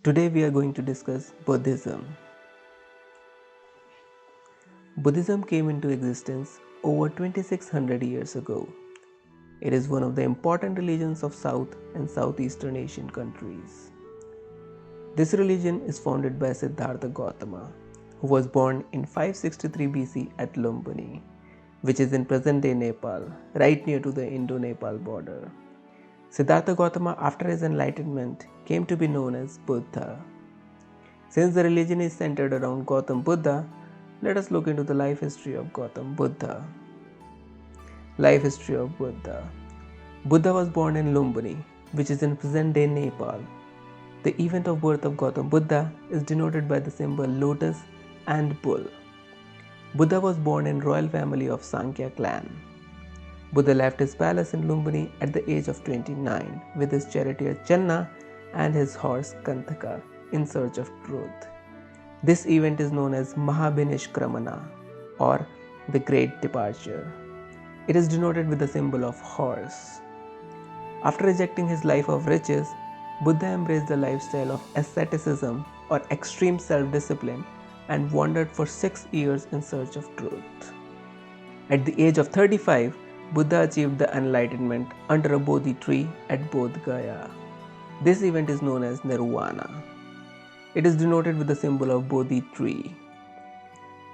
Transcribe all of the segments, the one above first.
Today we are going to discuss Buddhism. Buddhism came into existence over 2600 years ago. It is one of the important religions of South and Southeastern Asian countries. This religion is founded by Siddhartha Gautama, who was born in 563 BC at Lumbini, which is in present-day Nepal, right near to the Indo-Nepal border. Siddhartha Gautama, after his enlightenment, came to be known as Buddha. Since the religion is centered around Gautam Buddha, let us look into the life history of Gautam Buddha. Life history of Buddha. Buddha was born in Lumbini, which is in present-day Nepal. The event of birth of Gautam Buddha is denoted by the symbol lotus and bull. Buddha was born in royal family of Sankhya clan. Buddha left his palace in Lumbini at the age of 29 with his charioteer Channa and his horse Kanthaka in search of truth. This event is known as Mahabhinishkramana or the Great Departure. It is denoted with the symbol of horse. After rejecting his life of riches, Buddha embraced the lifestyle of asceticism or extreme self-discipline and wandered for 6 years in search of truth. At the age of 35, Buddha achieved the enlightenment under a Bodhi tree at Bodh Gaya. This event is known as Nirvana. It is denoted with the symbol of Bodhi tree.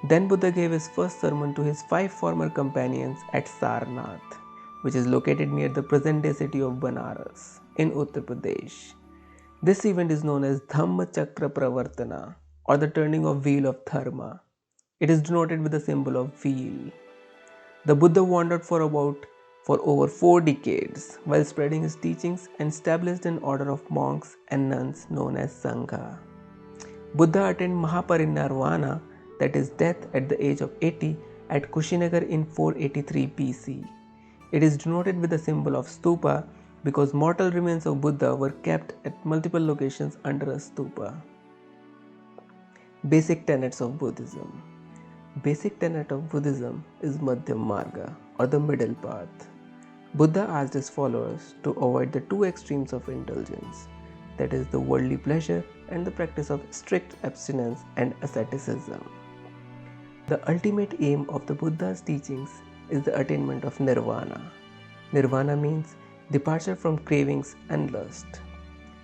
Then Buddha gave his first sermon to his 5 former companions at Sarnath, which is located near the present-day city of Banaras in Uttar Pradesh. This event is known as Dhamma Chakra Pravartana or the turning of wheel of Dharma. It is denoted with the symbol of wheel. The Buddha wandered for over 4 decades while spreading his teachings and established an order of monks and nuns known as Sangha. Buddha attained Mahaparinirvana, that is death at the age of 80 at Kushinagar in 483 BC. It is denoted with the symbol of stupa because mortal remains of Buddha were kept at multiple locations under a stupa. Basic tenets of Buddhism. Basic tenet of Buddhism is Madhyam Marga or the middle path. Buddha asked his followers to avoid the 2 extremes of indulgence, that is the worldly pleasure and the practice of strict abstinence and asceticism. The ultimate aim of the Buddha's teachings is the attainment of nirvana. Nirvana means departure from cravings and lust.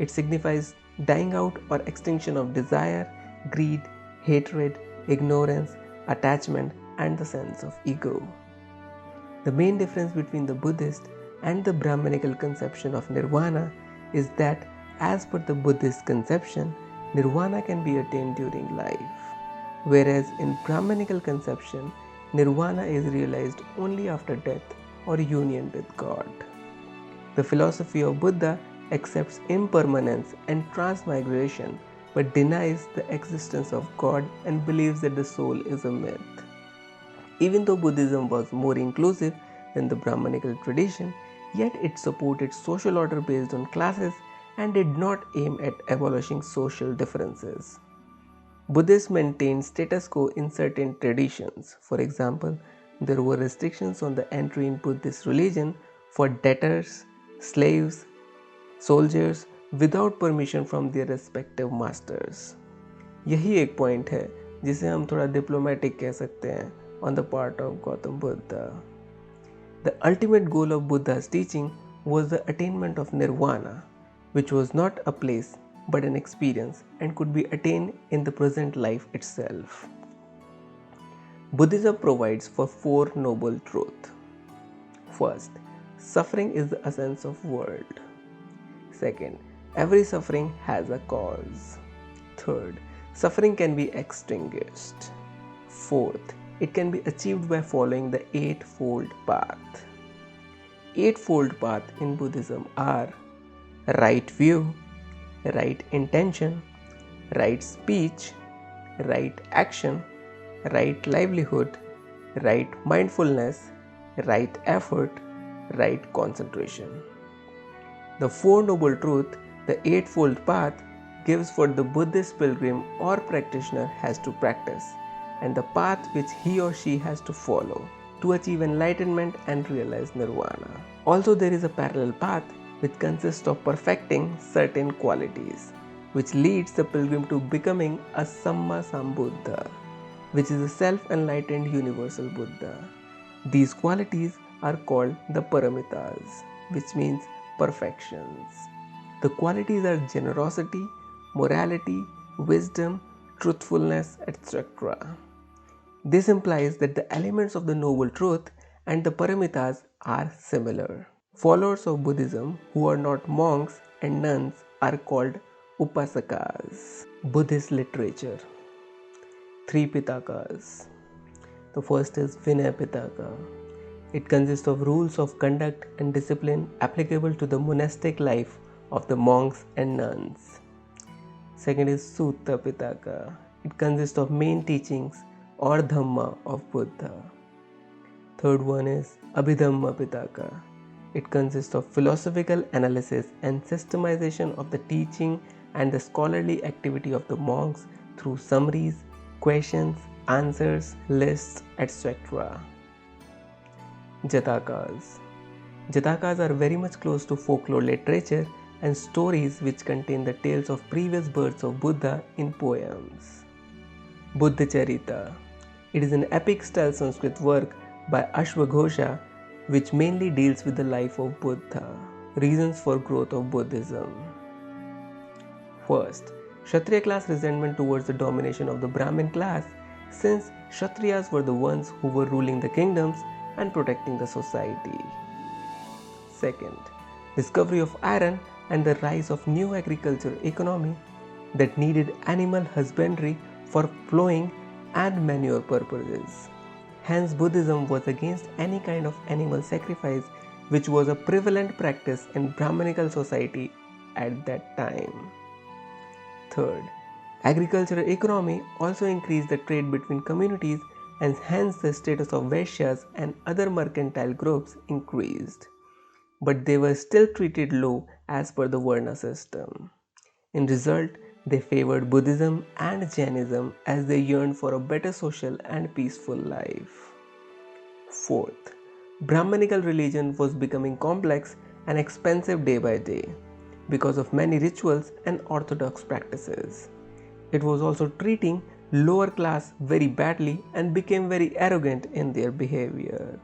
It signifies dying out or extinction of desire, greed, hatred, ignorance, attachment, and the sense of ego. The main difference between the Buddhist and the Brahmanical conception of nirvana is that, as per the Buddhist conception, nirvana can be attained during life, whereas in Brahmanical conception, nirvana is realized only after death or union with God. The philosophy of Buddha accepts impermanence and transmigration but denies the existence of God and believes that the soul is a myth. Even though Buddhism was more inclusive than the Brahmanical tradition, yet it supported social order based on classes and did not aim at abolishing social differences. Buddhists maintained status quo in certain traditions. For example, there were restrictions on the entry in Buddhist religion for debtors, slaves, soldiers without permission from their respective masters. यही एक point है जिसे हम थोड़ा diplomatic कह सकते हैं on the part of Gautam Buddha. The ultimate goal of Buddha's teaching was the attainment of nirvana, which was not a place but an experience and could be attained in the present life itself. Buddhism provides for 4 noble truths. First, suffering is the essence of world. Second, every suffering has a cause. Third, suffering can be extinguished. Fourth, it can be achieved by following the Eightfold Path. Eightfold Path in Buddhism are right view, right intention, right speech, right action, right livelihood, right mindfulness, right effort, right concentration. The 4 Noble Truths, the Eightfold Path, gives what the Buddhist pilgrim or practitioner has to practice and the path which he or she has to follow to achieve enlightenment and realize nirvana. Also, there is a parallel path which consists of perfecting certain qualities. which leads the pilgrim to becoming a Samma Sambuddha, which is a self-enlightened universal Buddha. These qualities are called the paramitas, which means perfections. The qualities are generosity, morality, wisdom, truthfulness, etc. This implies that the elements of the Noble Truth and the paramitas are similar. Followers of Buddhism who are not monks and nuns are called upasakas. Buddhist literature. Three Pitakas. The first is Vinaya Pitaka. It consists of rules of conduct and discipline applicable to the monastic life of the monks and nuns. Second is Sutta Pitaka. It consists of main teachings or Dhamma of Buddha. Third one is Abhidhamma Pitaka. It consists of philosophical analysis and systemization of the teaching and the scholarly activity of the monks through summaries, questions, answers, lists, etc. Jatakas. Jatakas are very much close to folklore literature and stories which contain the tales of previous births of Buddha in poems. Buddha Charita. It is an epic style Sanskrit work by Ashvaghosha which mainly deals with the life of Buddha. Reasons for growth of Buddhism. First, Kshatriya class resentment towards the domination of the Brahmin class, since Kshatriyas were the ones who were ruling the kingdoms and protecting the society. Second, discovery of iron and the rise of new agricultural economy that needed animal husbandry for plowing and manure purposes. Hence, Buddhism was against any kind of animal sacrifice, which was a prevalent practice in Brahmanical society at that time. Third, agricultural economy also increased the trade between communities, and hence the status of Vaishyas and other mercantile groups increased. But they were still treated low as per the Varna system. In result, they favored Buddhism and Jainism as they yearned for a better social and peaceful life. Fourth, Brahmanical religion was becoming complex and expensive day by day because of many rituals and orthodox practices. It was also treating lower class very badly and became very arrogant in their behavior.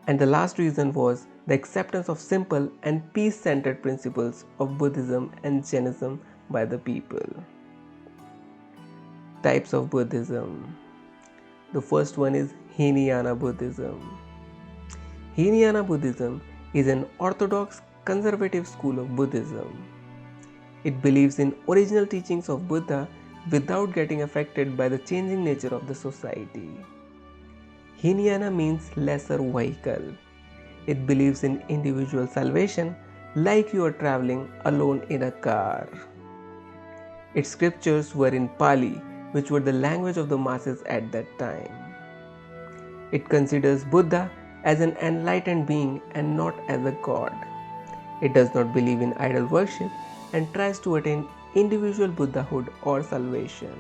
And the last reason was the acceptance of simple and peace-centered principles of Buddhism and Jainism by the people. Types of Buddhism. The first one is Hinayana Buddhism. Hinayana Buddhism is an orthodox conservative school of Buddhism. It believes in original teachings of Buddha without getting affected by the changing nature of the society. Hinayana means lesser vehicle. It believes in individual salvation like you are traveling alone in a car. Its scriptures were in Pali, which were the language of the masses at that time. It considers Buddha as an enlightened being and not as a god. It does not believe in idol worship and tries to attain individual Buddhahood or salvation.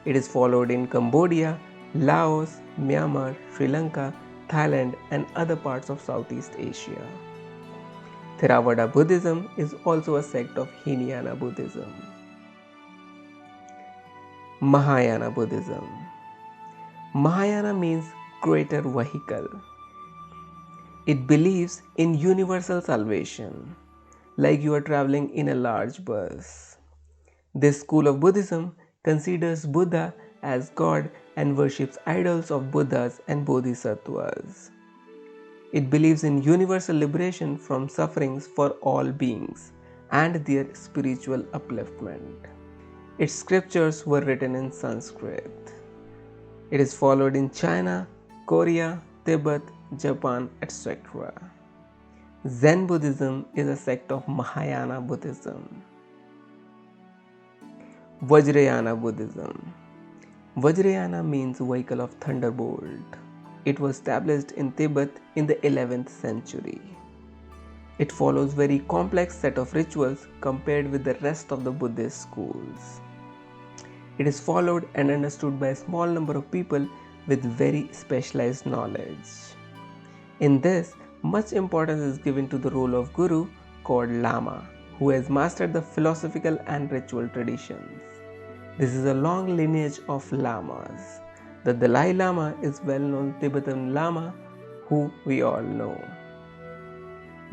It is followed in Cambodia, Laos, Myanmar, Sri Lanka, Thailand, and other parts of Southeast Asia. Theravada Buddhism is also a sect of Hinayana Buddhism. Mahayana Buddhism. Mahayana means greater vehicle. It believes in universal salvation, like you are traveling in a large bus. This school of Buddhism considers Buddha as God and worships idols of Buddhas and Bodhisattvas. It believes in universal liberation from sufferings for all beings and their spiritual upliftment. Its scriptures were written in Sanskrit. It is followed in China, Korea, Tibet, Japan, etc. Zen Buddhism is a sect of Mahayana Buddhism. Vajrayana Buddhism. Vajrayana means vehicle of thunderbolt. It was established in Tibet in the 11th century. It follows very complex set of rituals compared with the rest of the Buddhist schools. It is followed and understood by a small number of people with very specialized knowledge. In this, much importance is given to the role of Guru called Lama, who has mastered the philosophical and ritual traditions. This is a long lineage of lamas. The Dalai Lama is well-known Tibetan Lama who we all know.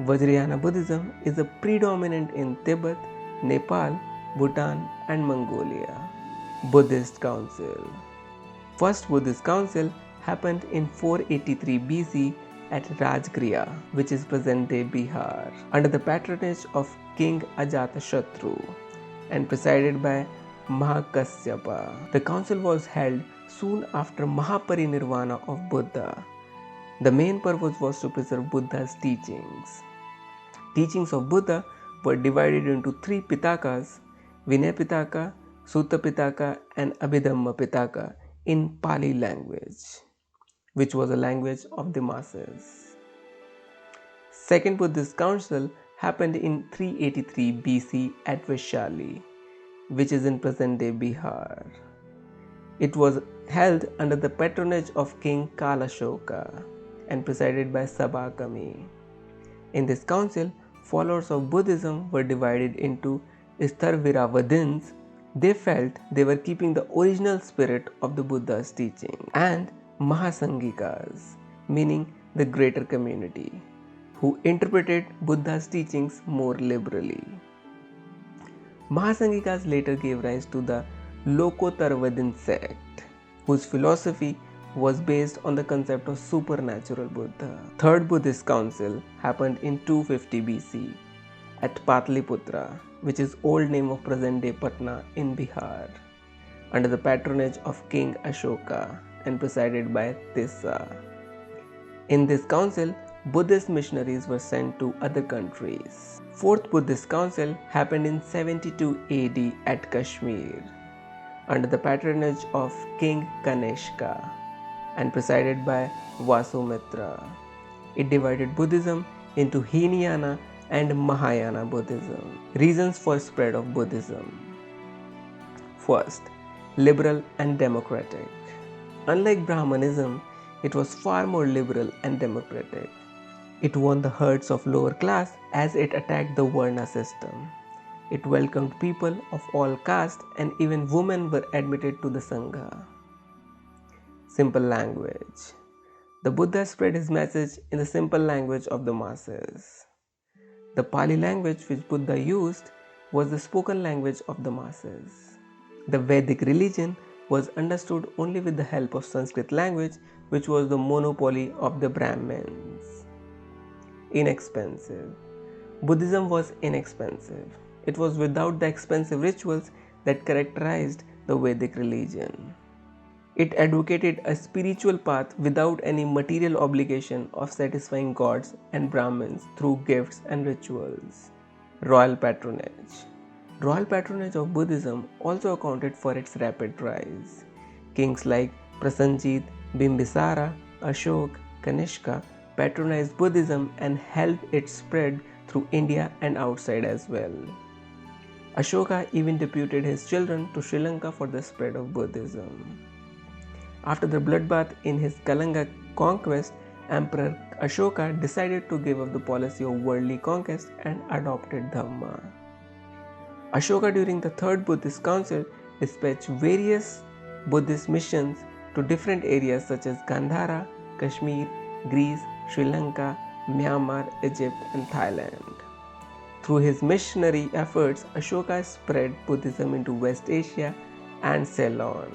Vajrayana Buddhism is a predominant in Tibet, Nepal, Bhutan and Mongolia. Buddhist Council. First Buddhist Council happened in 483 BC at Rajgriha, which is present-day Bihar, under the patronage of King Ajatashatru and presided by Mahakasyapa. The council was held soon after Mahaparinirvana of Buddha. The main purpose was to preserve Buddha's teachings. Teachings of Buddha were divided into three Pitakas: Vinaya Pitaka, Sutta Pitaka and Abhidhamma Pitaka in Pali language, which was a language of the masses. Second Buddhist Council happened in 383 BC at Vaishali, which is in present-day Bihar. It was held under the patronage of King Kalashoka and presided by Sabakami. In this council, followers of Buddhism were divided into Sthaviravadins. They felt they were keeping the original spirit of the Buddha's teaching, and Mahasanghikas, meaning the greater community, who interpreted Buddha's teachings more liberally. Mahasanghikas later gave rise to the Lokottaravadin sect, whose philosophy was based on the concept of supernatural Buddha. Third Buddhist Council happened in 250 BC at Patliputra, which is old name of present-day Patna in Bihar, under the patronage of King Ashoka and presided by Tissa. In this council, Buddhist missionaries were sent to other countries. Fourth Buddhist Council happened in 72 AD at Kashmir, under the patronage of King Kanishka and presided by Vasumitra. It divided Buddhism into Hinayana and Mahayana Buddhism. Reasons for spread of Buddhism. First, liberal and democratic. Unlike Brahmanism, it was far more liberal and democratic. It won the hearts of lower class as it attacked the Varna system. It welcomed people of all castes and even women were admitted to the Sangha. Simple language. The Buddha spread his message in the simple language of the masses. The Pali language which Buddha used was the spoken language of the masses. The Vedic religion was understood only with the help of Sanskrit language, which was the monopoly of the Brahmins. Inexpensive. Buddhism was inexpensive. It was without the expensive rituals that characterized the Vedic religion. It advocated a spiritual path without any material obligation of satisfying gods and Brahmins through gifts and rituals. Royal patronage. Royal patronage of Buddhism also accounted for its rapid rise. Kings like Prasenjit, Bimbisara, Ashok, Kanishka patronized Buddhism and helped it spread through India and outside as well. Ashoka even deputed his children to Sri Lanka for the spread of Buddhism. After the bloodbath in his Kalinga conquest, Emperor Ashoka decided to give up the policy of worldly conquest and adopted Dhamma. Ashoka during the Third Buddhist Council dispatched various Buddhist missions to different areas such as Gandhara, Kashmir, Greece, Sri Lanka, Myanmar, Egypt and Thailand. Through his missionary efforts, Ashoka spread Buddhism into West Asia and Ceylon,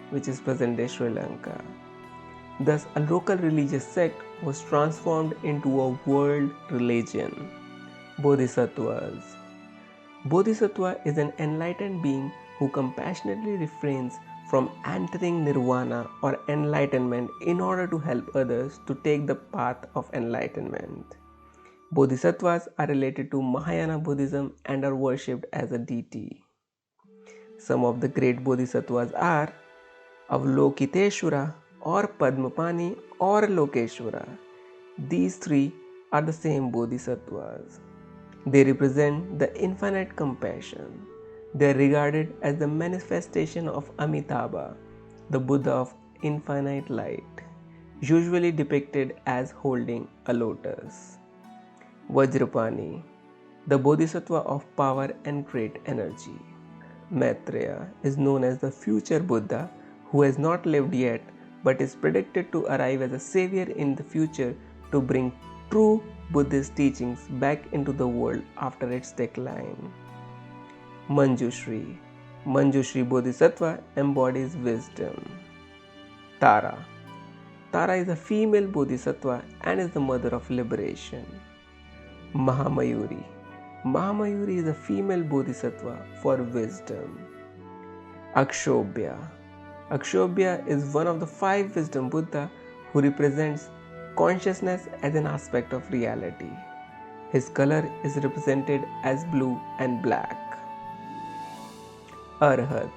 which is present-day Sri Lanka. Thus, a local religious sect was transformed into a world religion. Bodhisattvas. Bodhisattva is an enlightened being who compassionately refrains from entering nirvana or enlightenment in order to help others to take the path of enlightenment. Bodhisattvas are related to Mahayana Buddhism and are worshipped as a deity. Some of the great bodhisattvas are Avalokiteshvara or Padmapani or Lokeshvara. These three are the same bodhisattvas. They represent the infinite compassion. They are regarded as the manifestation of Amitabha, the Buddha of infinite light, usually depicted as holding a lotus. Vajrapani. the Bodhisattva of power and great energy. Maitreya is known as the future Buddha who has not lived yet but is predicted to arrive as a savior in the future to bring true Buddhist teachings back into the world after its decline. Manjushri. Manjushri Bodhisattva embodies wisdom. Tara. Tara is a female Bodhisattva and is the mother of liberation. Mahamayuri. Mahamayuri is a female Bodhisattva for wisdom. Akshobhya. Akshobhya is one of the 5 wisdom Buddha who represents consciousness as an aspect of reality. His color is represented as blue and black. Arhat.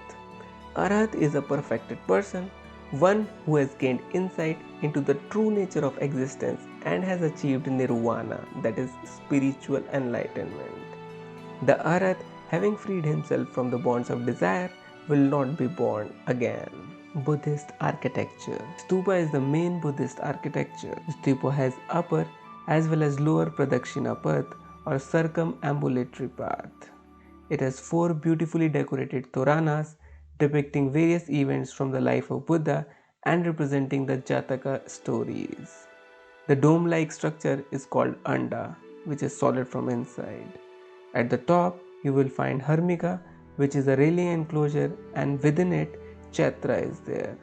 Arhat is a perfected person, one who has gained insight into the true nature of existence and has achieved nirvana, that is spiritual enlightenment. The Arhat, having freed himself from the bonds of desire, will not be born again. Buddhist architecture. Stupa is the main Buddhist architecture. Stupa has upper as well as lower pradakshina path or circumambulatory path. It has 4 beautifully decorated toranas depicting various events from the life of Buddha and representing the Jataka stories. The dome-like structure is called Anda, which is solid from inside. At the top, you will find Harmika, which is a railing enclosure, and within it, Chatra is there,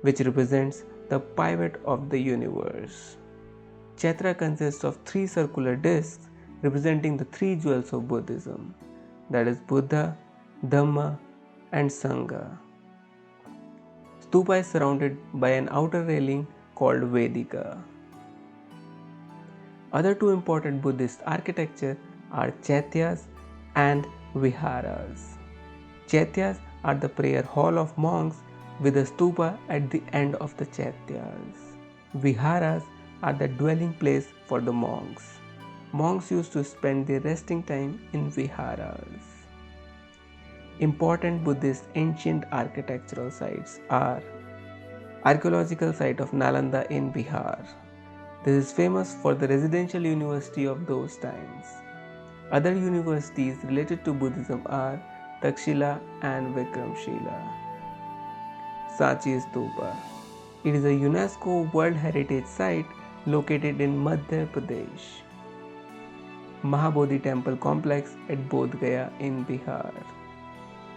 which represents the pivot of the universe. Chatra consists of 3 circular discs representing the 3 jewels of Buddhism, that is Buddha, Dhamma, and Sangha. Stupa is surrounded by an outer railing called Vedika. Other 2 important Buddhist architecture are Chaityas and Viharas. Chaityas are the prayer hall of monks with a stupa at the end of the Chaityas. Viharas are the dwelling place for the monks. Monks used to spend their resting time in Viharas. Important Buddhist ancient architectural sites are archaeological site of Nalanda in Bihar. This is famous for the residential university of those times. Other universities related to Buddhism are Takshila and Vikramshila. Sanchi Stupa. It is a UNESCO World Heritage Site located in Madhya Pradesh. Mahabodhi Temple Complex at Bodh Gaya in Bihar.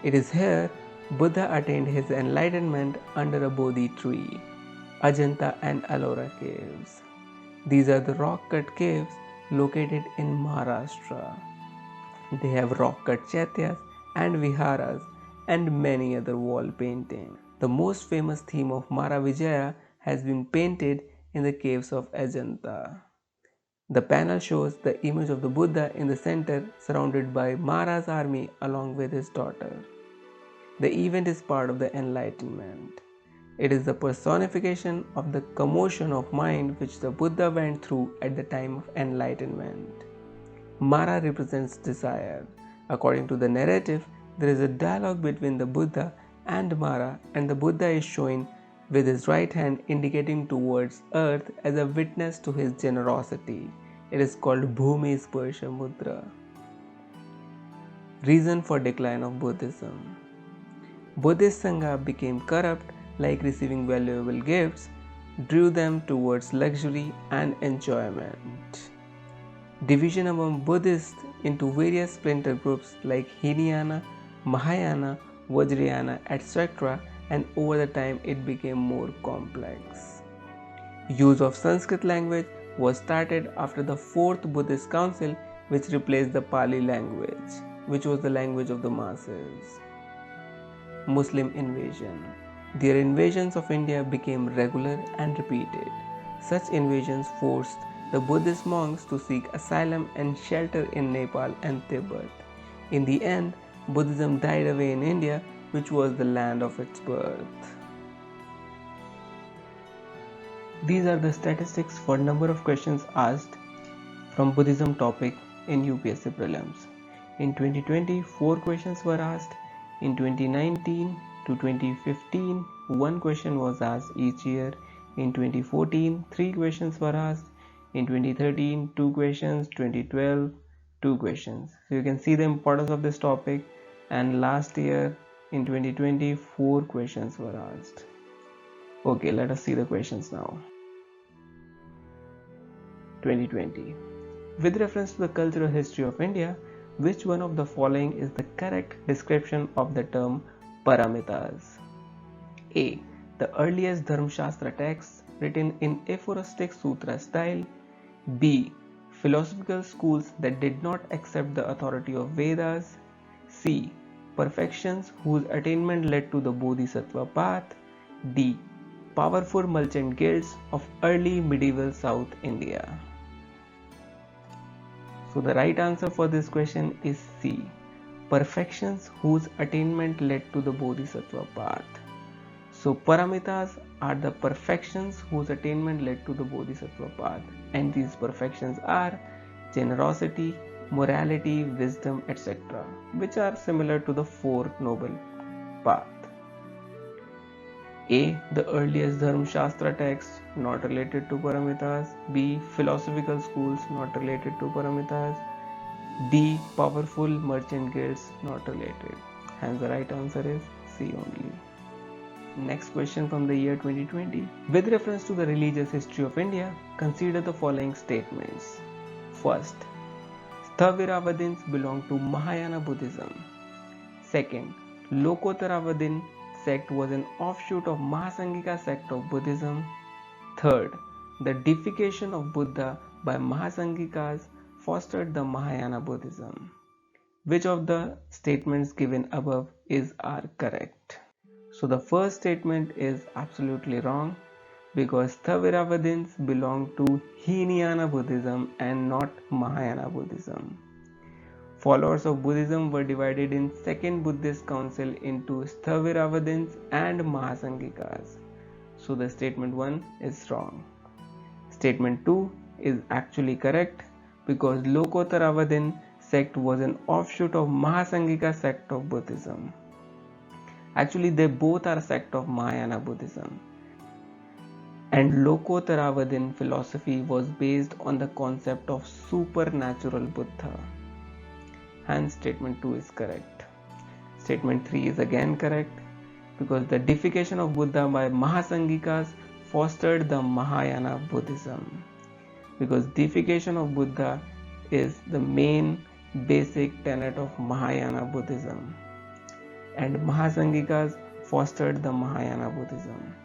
It is here Buddha attained his enlightenment under a Bodhi tree. Ajanta and Ellora caves. These are the rock-cut caves located in Maharashtra. They have rock-cut chaityas and viharas and many other wall paintings. The most famous theme of Mara Vijaya has been painted in the caves of Ajanta. The panel shows the image of the Buddha in the center surrounded by Mara's army along with his daughter. The event is part of the Enlightenment. It is the personification of the commotion of mind which the Buddha went through at the time of enlightenment. Mara represents desire. According to the narrative, there is a dialogue between the Buddha and Mara, and the Buddha is shown with his right hand indicating towards earth as a witness to his generosity. It is called Bhumi Sparsha Mudra. Reason for decline of Buddhism. Buddhist Sangha became corrupt, like receiving valuable gifts, drew them towards luxury and enjoyment. Division among Buddhists into various splinter groups like Hinayana, Mahayana, Vajrayana, etc., and over the time it became more complex. Use of Sanskrit language was started after the 4th Buddhist Council, which replaced the Pali language, which was the language of the masses. Muslim invasion. Their invasions of India became regular and repeated. Such invasions forced the Buddhist monks to seek asylum and shelter in Nepal and Tibet. In the end, Buddhism died away in India, which was the land of its birth. These are the statistics for number of questions asked from Buddhism topic in UPSC prelims. In 2020, 4 questions were asked. In 2019 to 2015, 1 question was asked each year. In 2014, 3 questions were asked. In 2013, 2 questions. 2012, 2 questions. So you can see the importance of this topic, and last year in 2020 4 questions were asked. Okay, let us see the questions now. 2020. With reference to the cultural history of India, which one of the following is the correct description of the term Paramitas? A. The earliest Dharmashastra texts written in aphoristic sutra style. B. Philosophical schools that did not accept the authority of Vedas. C. Perfections whose attainment led to the Bodhisattva path. D. Powerful merchant guilds of early medieval South India. So the right answer for this question is C. Perfections whose attainment led to the Bodhisattva path. So paramitas are the perfections whose attainment led to the Bodhisattva path, and these perfections are generosity, morality, wisdom, etc., which are similar to the Four Noble Path. A. The earliest Dharmashastra texts not related to paramitas. B. Philosophical schools not related to paramitas. D. Powerful merchant guilds not related. Hence the right answer is C only. Next question from the year 2020. With reference to the religious history of India, consider the following statements. First, Sthaviravadins belong to Mahayana Buddhism. Second, Lokottaravadin sect was an offshoot of Mahasangika sect of Buddhism. Third, the deification of Buddha by Mahasangikas fostered the Mahayana Buddhism. Which of the statements given above are correct? So the first statement is absolutely wrong, because Sthaviravadins belong to Hinayana Buddhism and not Mahayana Buddhism. Followers of Buddhism were divided in Second Buddhist Council into Sthaviravadins and Mahasangikas. So the statement 1 is wrong. Statement 2 is actually correct, because Lokottaravadin sect was an offshoot of Mahasangika sect of Buddhism. Actually, they both are a sect of Mahayana Buddhism. And Lokottaravadin philosophy was based on the concept of supernatural Buddha. Hence, statement 2 is correct. Statement 3 is again correct, because the deification of Buddha by Mahasangikas fostered the Mahayana Buddhism. Because deification of Buddha is the main basic tenet of Mahayana Buddhism, and Mahasangikas fostered the Mahayana Buddhism.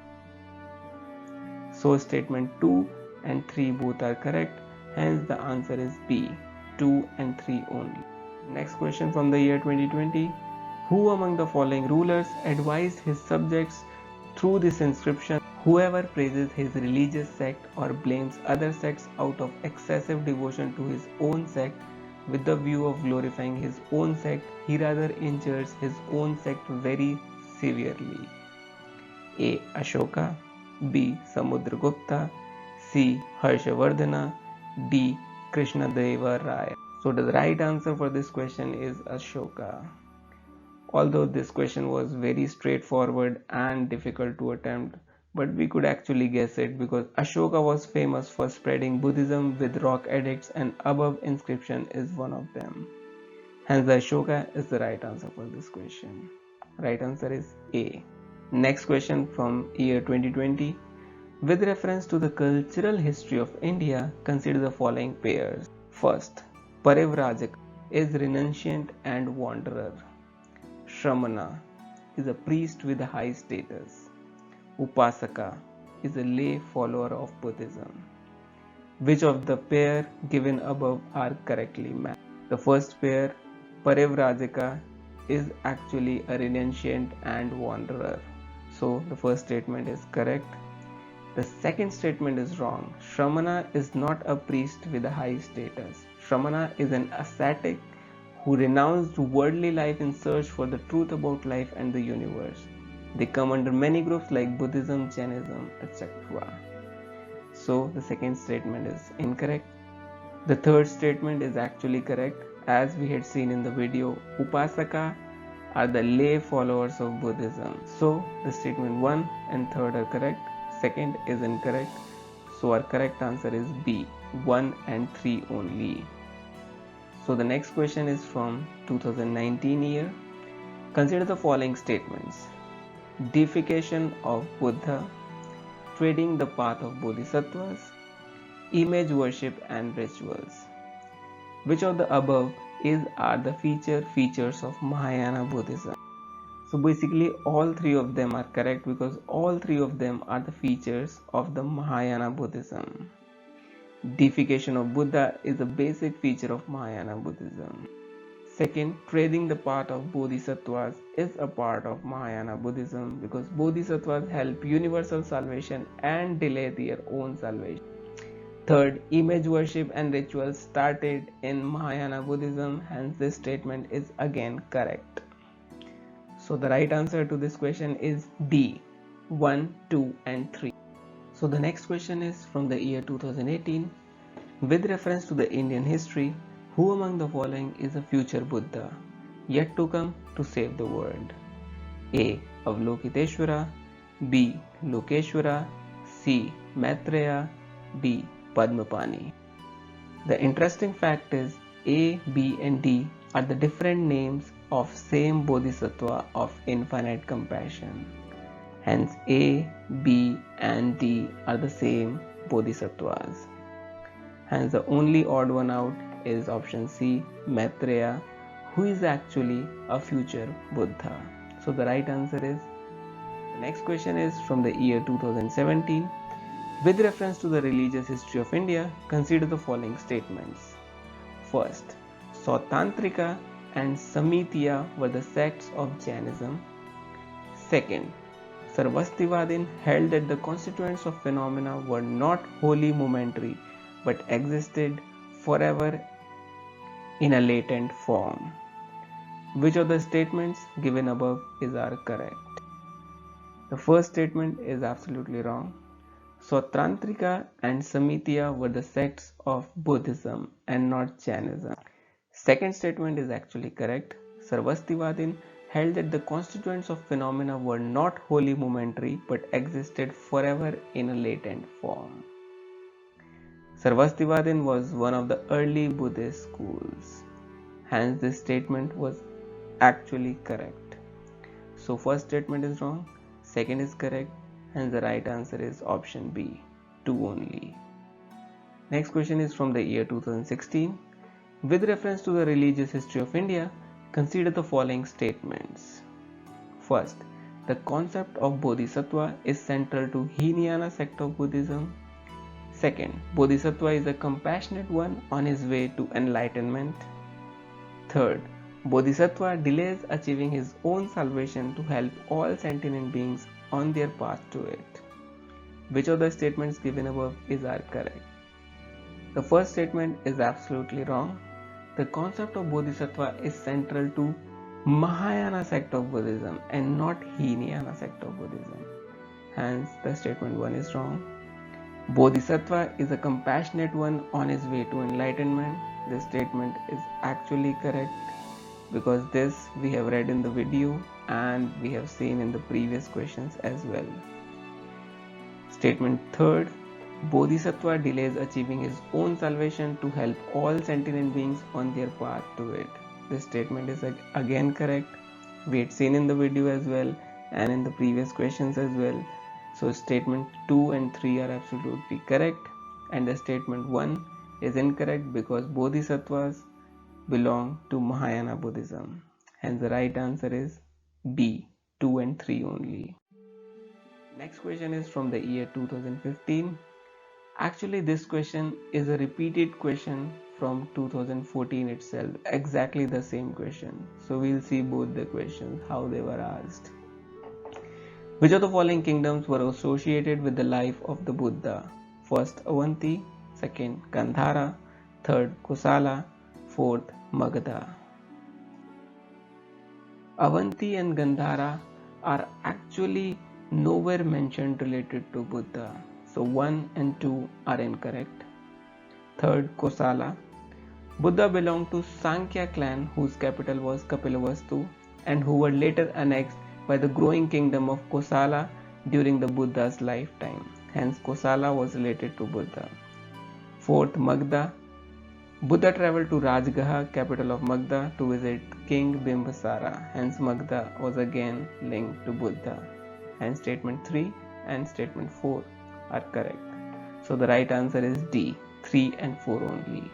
So statement 2 and 3 both are correct, hence the answer is B, 2 and 3 only. Next question from the year 2020. Who among the following rulers advised his subjects through this inscription? Whoever praises his religious sect or blames other sects out of excessive devotion to his own sect with the view of glorifying his own sect, he rather injures his own sect very severely. A. Ashoka. B. Samudragupta. C. Harshavardhana. D. Krishnadeva Raya. So the right answer for this question is Ashoka. Although this question was very straightforward and difficult to attempt, but we could actually guess it, because Ashoka was famous for spreading Buddhism with rock edicts, and above inscription is one of them. Hence the Ashoka is the right answer for this question. Right answer is A. Next question from year 2020. With reference to the cultural history of India, consider the following pairs. First, Parivrajaka is renunciant and wanderer. Shramana is a priest with a high status. Upasaka is a lay follower of Buddhism. Which of the pair given above are correctly matched? The first pair, Parivrajaka, is actually a renunciant and wanderer. So the first statement is correct. The second statement is wrong. Shramana is not a priest with a high status. Shramana is an ascetic who renounced worldly life in search for the truth about life and the universe. They come under many groups like Buddhism, Jainism, etc. So the second statement is incorrect. The third statement is actually correct. As we had seen in the video, Upasaka are the lay followers of Buddhism. So the statement 1 and 3 are correct. Second is incorrect. So our correct answer is B, 1 and 3 only. So the next question is from 2019 year. Consider the following statements: deification of Buddha, treading the path of Bodhisattvas, image worship and rituals. Which of the above are the features of Mahayana Buddhism? So basically all three of them are correct because all three of them are the features of the Mahayana Buddhism. Deification of Buddha is a basic feature of Mahayana Buddhism. Second, treading the path of Bodhisattvas is a part of Mahayana Buddhism because Bodhisattvas help universal salvation and delay their own salvation. Third, image worship and rituals started in Mahayana Buddhism, hence this statement is again correct. So the right answer to this question is D, 1, 2 and 3. So the next question is from the year 2018. With reference to the Indian history, who among the following is a future Buddha, yet to come to save the world? A. Avalokiteshvara, B. Lokeshvara, C. Maitreya, D. Padmapani. The interesting fact is A, B and D are the different names of same Bodhisattva of infinite compassion. Hence A, B and D are the same Bodhisattvas. Hence the only odd one out is option C, Maitreya, who is actually a future Buddha. So the right answer is, the next question is from the year 2017. With reference to the religious history of India, consider the following statements. First, Sautantrika and Samitiya were the sects of Jainism. Second, Sarvastivadin held that the constituents of phenomena were not wholly momentary but existed forever in a latent form. Which of the statements given above are correct? The first statement is absolutely wrong. Sautantrika and Samitiya were the sects of Buddhism and not Jainism. Second statement is actually correct. Sarvastivadin held that the constituents of phenomena were not wholly momentary but existed forever in a latent form. Sarvastivadin was one of the early Buddhist schools. Hence this statement was actually correct. So first statement is wrong, second is correct, and the right answer is option B, 2 only. Next question is from the year 2016. With reference to the religious history of India, consider the following statements. First, the concept of Bodhisattva is central to Hinayana sect of Buddhism. Second, Bodhisattva is a compassionate one on his way to enlightenment. Third, Bodhisattva delays achieving his own salvation to help all sentient beings on their path to it. Which of the statements given above are correct? The first statement is absolutely wrong. The concept of Bodhisattva is central to Mahayana sect of Buddhism and not Hinayana sect of Buddhism. Hence, the statement 1 is wrong. Bodhisattva is a compassionate one on his way to enlightenment. This statement is actually correct because this we have read in the video and we have seen in the previous questions as well. Statement third, Bodhisattva delays achieving his own salvation to help all sentient beings on their path to it. This statement is again correct. We had seen in the video as well and in the previous questions as well. So statement 2 and 3 are absolutely correct, and the statement 1 is incorrect because Bodhisattvas belong to Mahayana Buddhism. Hence the right answer is B, 2 and 3 only. Next question is from the year 2015. Actually, this question is a repeated question from 2014 itself, exactly the same question. So we'll see both the questions, how they were asked. Which of the following kingdoms were associated with the life of the Buddha? First, Avanti, second, Gandhara, third, Kosala, fourth, Magadha. Avanti and Gandhara are actually nowhere mentioned related to Buddha. So 1 and 2 are incorrect. Third, Kosala. Buddha belonged to Sankhya clan whose capital was Kapilavastu and who were later annexed by the growing kingdom of Kosala during the Buddha's lifetime. Hence Kosala was related to Buddha. Fourth, Magadha. Buddha traveled to Rajgaha, capital of Magda, to visit King Bimbisara. Hence, Magda was again linked to Buddha. Hence, statement 3 and statement 4 are correct. So, the right answer is D, 3 and 4 only.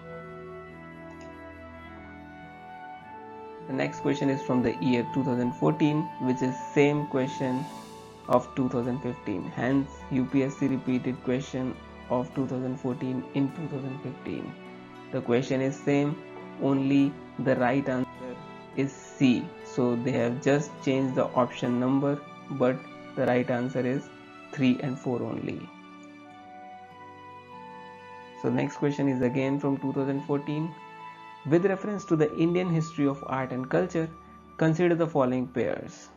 The next question is from the year 2014, which is same question of 2015. Hence, UPSC repeated question of 2014 in 2015. The question is same, only the right answer is C. So they have just changed the option number, but the right answer is 3 and 4 only. So next question is again from 2014. With reference to the Indian history of art and culture, consider the following pairs.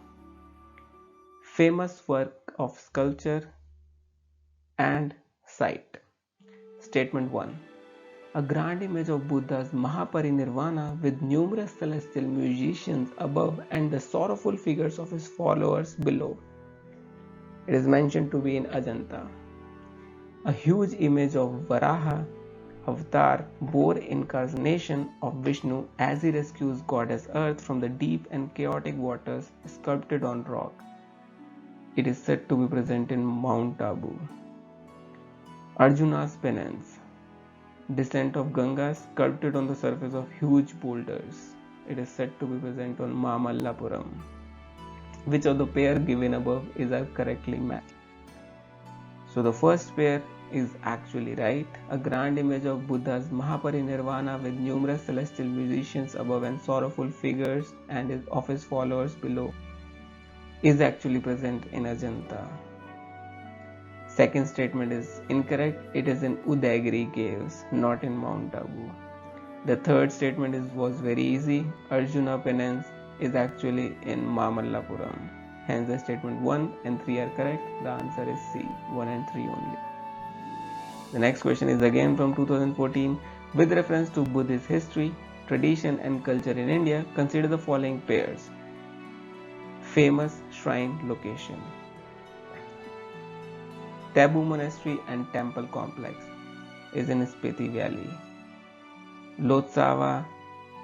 Famous work of sculpture and site. Statement 1. A grand image of Buddha's Mahaparinirvana with numerous celestial musicians above and the sorrowful figures of his followers below. It is mentioned to be in Ajanta. A huge image of Varaha Avatar bore incarnation of Vishnu as he rescues goddess Earth from the deep and chaotic waters sculpted on rock. It is said to be present in Mount Abu. Arjuna's penance. Descent of Ganga sculpted on the surface of huge boulders. It is said to be present on Mamallapuram. Which of the pair given above is correctly matched? So the first pair is actually right. A grand image of Buddha's Mahaparinirvana with numerous celestial musicians above and sorrowful figures and of his followers below is actually present in Ajanta. Second statement is incorrect. It is in Udaigiri caves, not in Mount Abu. The third statement was very easy. Arjuna penance is actually in Mamallapuram. Hence the statement 1 and 3 are correct. The answer is C, 1 and 3 only. The next question is again from 2014. With reference to Buddhist history, tradition and culture in India, consider the following pairs. Famous shrine location. Tabu Monastery and Temple Complex is in Spiti Valley. Lotsawa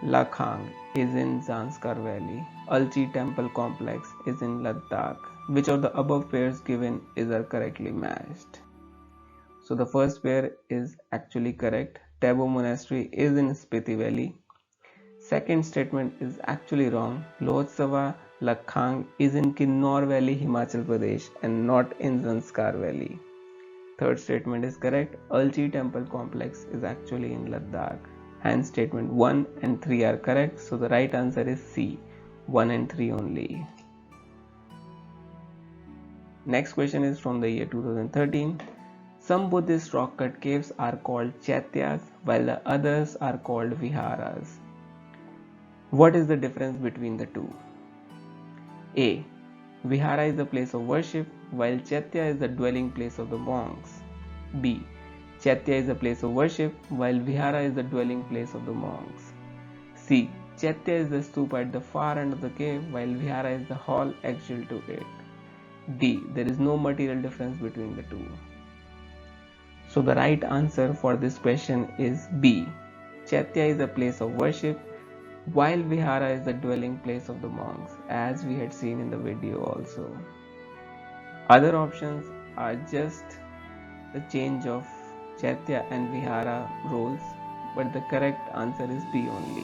Lakhang is in Zanskar Valley. Alchi Temple Complex is in Ladakh. Which of the above pairs given is correctly matched? So the first pair is actually correct. Tabu Monastery is in Spiti Valley. Second statement is actually wrong. Lotsawa Lakhang is in Kinnaur Valley, Himachal Pradesh and not in Zanskar Valley. Third statement is correct. Alchi Temple Complex is actually in Ladakh. Hence statement 1 and 3 are correct. So the right answer is C, 1 and 3 only. Next question is from the year 2013. Some Buddhist rock-cut caves are called chaityas while the others are called viharas. What is the difference between the two? A. Vihara is the place of worship while chaitya is the dwelling place of the monks. B. Chaitya is the place of worship while vihara is the dwelling place of the monks. C. Chaitya is the stupa at the far end of the cave while vihara is the hall actual to it. D. There is no material difference between the two. So the right answer for this question is B. Chaitya is a place of worship while vihara is the dwelling place of the monks, as we had seen in the video also. Other options are just the change of chaitya and vihara roles, but the correct answer is B only.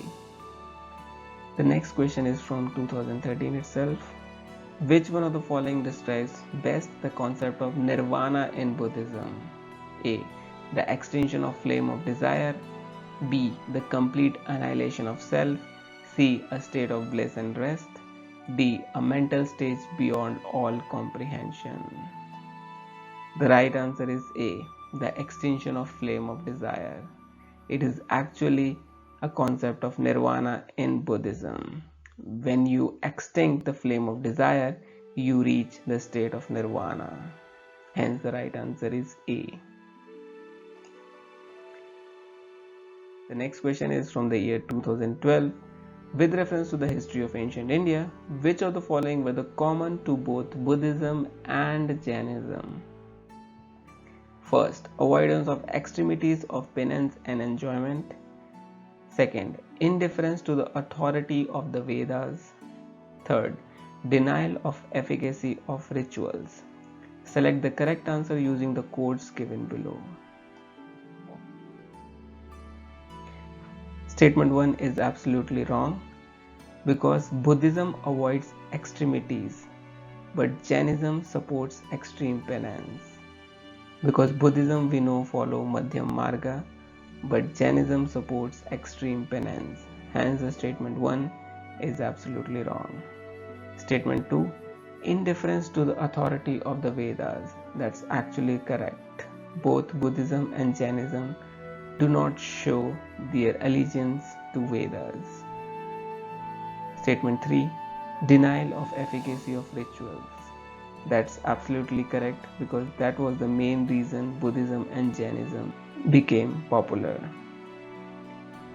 The next question is from 2013 itself. Which one of the following describes best the concept of nirvana in Buddhism? A. The extinction of flame of desire. B. The complete annihilation of self. C. A state of bliss and rest. D. A mental stage beyond all comprehension. The right answer is A. The extinction of flame of desire. It is actually a concept of nirvana in Buddhism. When you extinct the flame of desire, you reach the state of nirvana. Hence the right answer is A. The next question is from the year 2012. With reference to the history of ancient India, which of the following were the common to both Buddhism and Jainism? First, avoidance of extremities of penance and enjoyment. Second, indifference to the authority of the Vedas. Third, denial of efficacy of rituals. Select the correct answer using the codes given below. Statement 1 is absolutely wrong because Buddhism avoids extremities, but Jainism supports extreme penance. Because Buddhism we know follow Madhyam Marga, but Jainism supports extreme penance. Hence the statement 1 is absolutely wrong. Statement 2, indifference to the authority of the Vedas. That's actually correct. Both Buddhism and Jainism do not show their allegiance to Vedas. Statement 3, denial of efficacy of rituals. That's absolutely correct because that was the main reason Buddhism and Jainism became popular.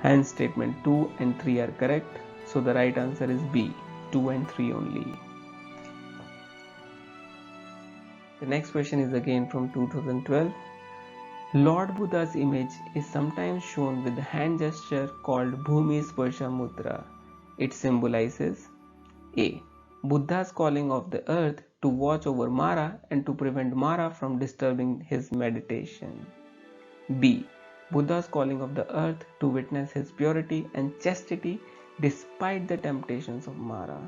Hence statement 2 and 3 are correct, so the right answer is B, 2 and 3 only. The next question is again from 2012. Lord Buddha's image is sometimes shown with the hand gesture called Bhumi Sparsha Mudra. It symbolizes A. Buddha's calling of the earth to watch over Mara and to prevent Mara from disturbing his meditation. B. Buddha's calling of the earth to witness his purity and chastity despite the temptations of Mara.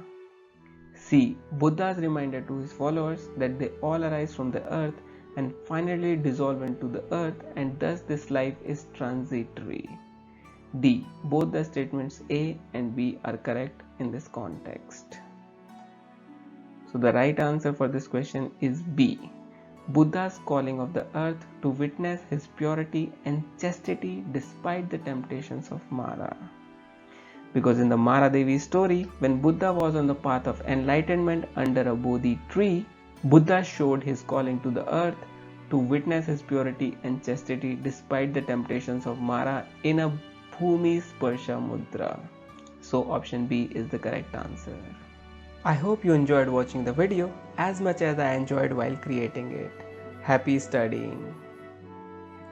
C. Buddha's reminder to his followers that they all arise from the earth and finally dissolve into the earth, and thus this life is transitory. D. Both the statements A and B are correct in this context. So the right answer for this question is B. Buddha's calling of the earth to witness his purity and chastity despite the temptations of Mara. Because in the Mara Devi story, when Buddha was on the path of enlightenment under a Bodhi tree, Buddha showed his calling to the earth to witness his purity and chastity despite the temptations of Mara in a Bhumi Sparsha Mudra. So option B is the correct answer. I hope you enjoyed watching the video as much as I enjoyed while creating it. Happy studying!